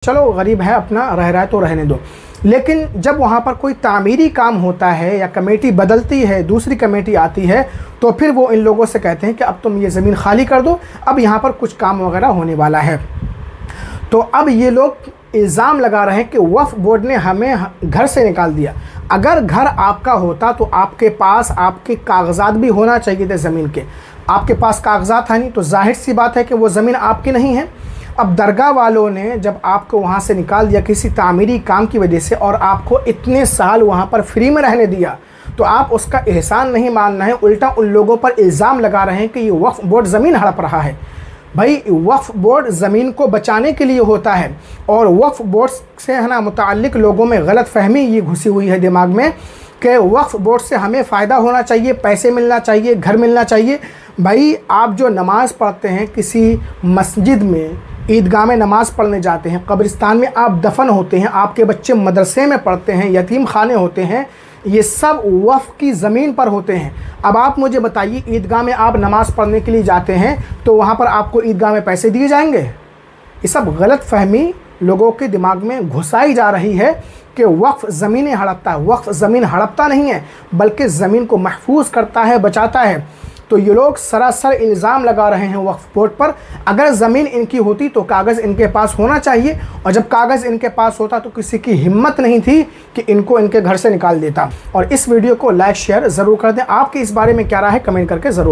चलो गरीब है, अपना रह रहा है तो रहने दो। लेकिन जब वहाँ पर कोई तामीरी काम होता है या कमेटी बदलती है, दूसरी कमेटी आती है, तो फिर वो इन लोगों से कहते हैं कि अब तुम ये ज़मीन खाली कर दो, अब यहाँ पर कुछ काम वगैरह होने वाला है। तो अब ये लोग इल्ज़ाम लगा रहे हैं कि वक्फ बोर्ड ने हमें घर से निकाल दिया। अगर घर आपका होता तो आपके पास आपके कागजात भी होना चाहिए थे ज़मीन के। आपके पास कागजात है नहीं तो जाहिर सी बात है कि वो ज़मीन आपकी नहीं है। अब दरगाह वालों ने जब आपको वहाँ से निकाल दिया किसी तामीरी काम की वजह से और आपको इतने साल वहाँ पर फ्री में रहने दिया, तो आप उसका एहसान नहीं मानना है, उल्टा उन लोगों पर इल्ज़ाम लगा रहे हैं कि ये वक्फ बोर्ड ज़मीन हड़प रहा है। भाई, वक्फ बोर्ड ज़मीन को बचाने के लिए होता है और वक्फ बोर्ड से है ना मुताल्लिक़ लोगों में गलत फहमी ये घुसी हुई है दिमाग में कि वक्फ बोर्ड से हमें फ़ायदा होना चाहिए, पैसे मिलना चाहिए, घर मिलना चाहिए। भाई, आप जो नमाज़ पढ़ते हैं किसी मस्जिद में, ईदगाह में नमाज़ पढ़ने जाते हैं, कब्रिस्तान में आप दफन होते हैं, आपके बच्चे मदरसे में पढ़ते हैं, यतीम खाने होते हैं, ये सब वक्फ की ज़मीन पर होते हैं। अब आप मुझे बताइए, ईदगाह में आप नमाज़ पढ़ने के लिए जाते हैं तो वहाँ पर आपको ईदगाह में पैसे दिए जाएंगे? ये सब गलत फहमी लोगों के दिमाग में घुसाई जा रही है कि वक्फ ज़मीनें हड़पता है। वक्फ ज़मीन हड़पता नहीं है, बल्कि ज़मीन को महफूज करता है, बचाता है। तो ये लोग सरासर इल्ज़ाम लगा रहे हैं वक्फ बोर्ड पर। अगर ज़मीन इनकी होती तो कागज़ इनके पास होना चाहिए, और जब कागज़ इनके पास होता तो किसी की हिम्मत नहीं थी कि इनको इनके घर से निकाल देता। और इस वीडियो को लाइक शेयर ज़रूर कर दें। आपकी इस बारे में क्या राय है, कमेंट करके ज़रूर